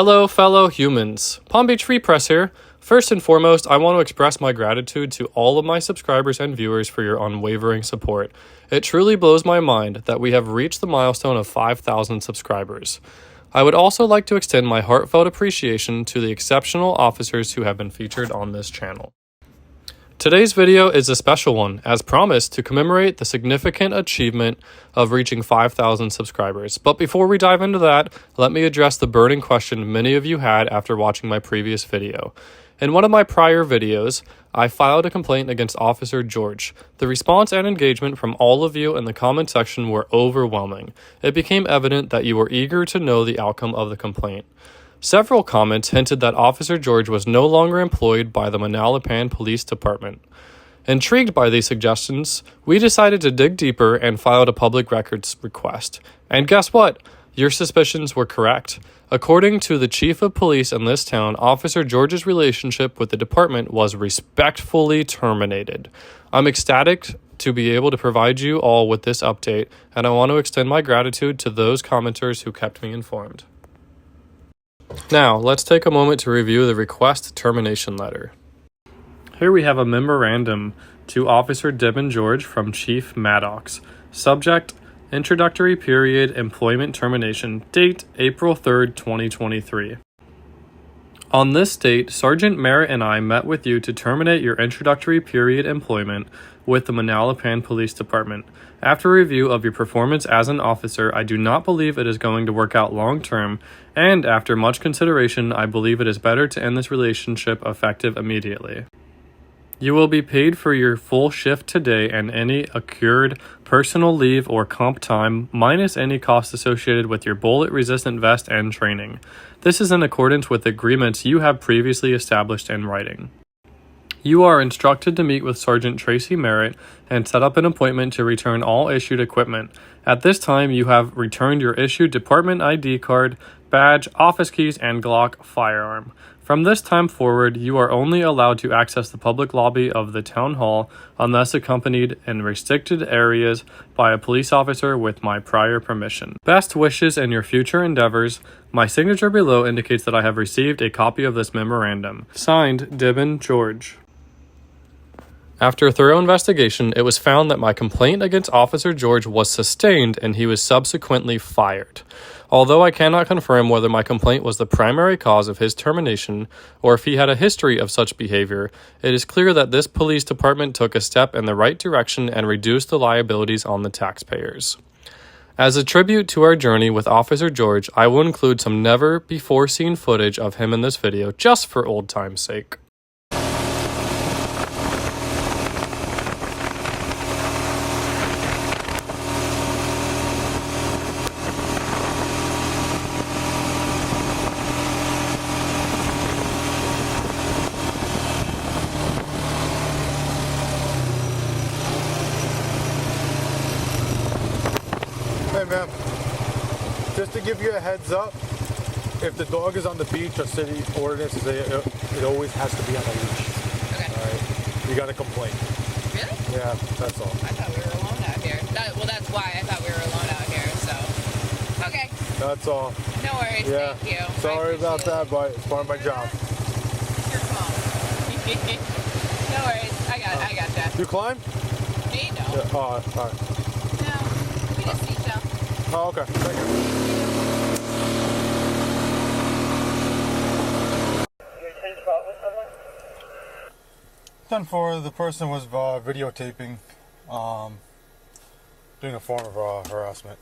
Hello, fellow humans. Palm Beach Free Press here. First and foremost, I want to express my gratitude to all of my subscribers and viewers for your unwavering support. It truly blows my mind that we have reached the milestone of 5,000 subscribers. I would also like to extend my heartfelt appreciation to the exceptional officers who have been featured on this channel. Today's video is a special one, as promised, to commemorate the significant achievement of reaching 5,000 subscribers. But before we dive into that, let me address the burning question many of you had after watching my previous video. In one of my prior videos, I filed a complaint against Officer George. The response and engagement from all of you in the comment section were overwhelming. It became evident that you were eager to know the outcome of the complaint. Several comments hinted that Officer George was no longer employed by the Manalapan Police Department. Intrigued by these suggestions, we decided to dig deeper and filed a public records request. And guess what? Your suspicions were correct. According to the Chief of Police in this town, Officer George's relationship with the department was respectfully terminated. I'm ecstatic to be able to provide you all with this update, and I want to extend my gratitude to those commenters who kept me informed. Now, let's take a moment to review the request termination letter. Here we have a memorandum to Officer Devin George from Chief Maddox. Subject, Introductory Period Employment Termination. Date, April 3rd, 2023. On this date, Sergeant Merritt and I met with you to terminate your introductory period employment with the Manalapan Police Department. After review of your performance as an officer, I do not believe it is going to work out long term, and after much consideration, I believe it is better to end this relationship effective immediately. You will be paid for your full shift today and any accrued personal leave or comp time, minus any costs associated with your bullet-resistant vest and training. This is in accordance with agreements you have previously established in writing. You are instructed to meet with Sergeant Tracy Merritt and set up an appointment to return all issued equipment. At this time, you have returned your issued department ID card, badge, office keys, and Glock firearm. From this time forward, you are only allowed to access the public lobby of the town hall unless accompanied in restricted areas by a police officer with my prior permission. Best wishes in your future endeavors. My signature below indicates that I have received a copy of this memorandum. Signed, Devin George. After a thorough investigation, it was found that my complaint against Officer George was sustained and he was subsequently fired. Although I cannot confirm whether my complaint was the primary cause of his termination or if he had a history of such behavior, it is clear that this police department took a step in the right direction and reduced the liabilities on the taxpayers. As a tribute to our journey with Officer George, I will include some never-before-seen footage of him in this video just for old time's sake. Hey ma'am, just to give you a heads up, if the dog is on the beach, our city ordinance is it always has to be on a leash. Okay. Alright, you got a complaint. Really? Yeah, that's all. I thought we were alone out here. That's why I thought we were alone out here, so. Okay. That's all. No worries, Yeah. thank you. Sorry about that, but it's part of my job. Your phone. No worries, I got that. You climb? Me? No. Yeah. Oh, alright. No. We just seashell. Oh, okay. Thank you. Done for the person was videotaping, doing a form of harassment.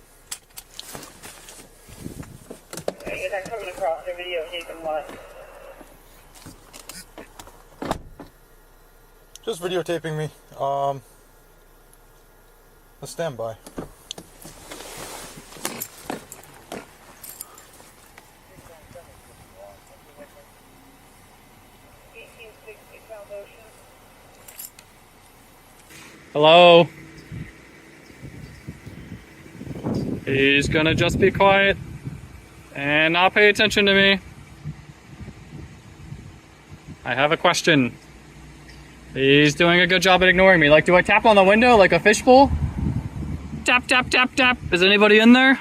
You're not coming across the videotaping what? Just videotaping me. A standby. Hello? He's gonna just be quiet and not pay attention to me. I have a question. He's doing a good job at ignoring me. Like, do I tap on the window like a fishbowl? Tap, tap, tap, tap. Is anybody in there?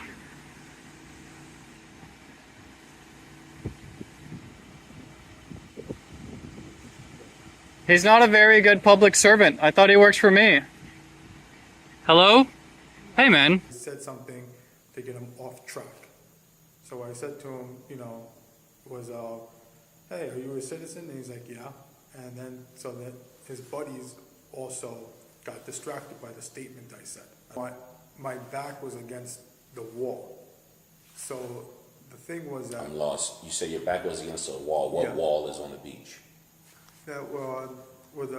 He's not a very good public servant. I thought he works for me. Hello? Hey, man. He said something to get him off track. So what I said to him, was, hey, are you a citizen? And he's like, yeah. And then, so that his buddies also got distracted by the statement I said. My back was against the wall. So the thing was that... I'm lost. You say your back was against a wall. What wall is on the beach? That with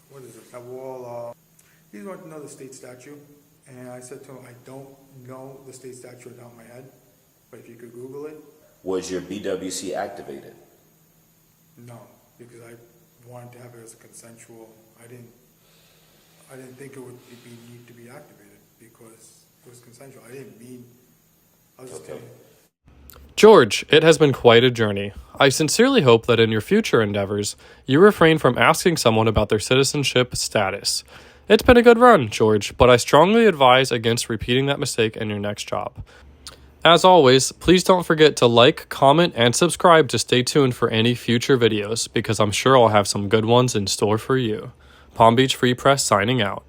what is it? That wall. He wanted to know the state statue, and I said to him, I don't know the state statue out of my head, but if you could Google it. Was your BWC activated? No, because I wanted to have it as a consensual. I didn't think it would need to be activated because it was consensual. I didn't mean. I was just telling you. George, it has been quite a journey. I sincerely hope that in your future endeavors, you refrain from asking someone about their citizenship status. It's been a good run, George, but I strongly advise against repeating that mistake in your next job. As always, please don't forget to like, comment, and subscribe to stay tuned for any future videos, because I'm sure I'll have some good ones in store for you. Palm Beach Free Press signing out.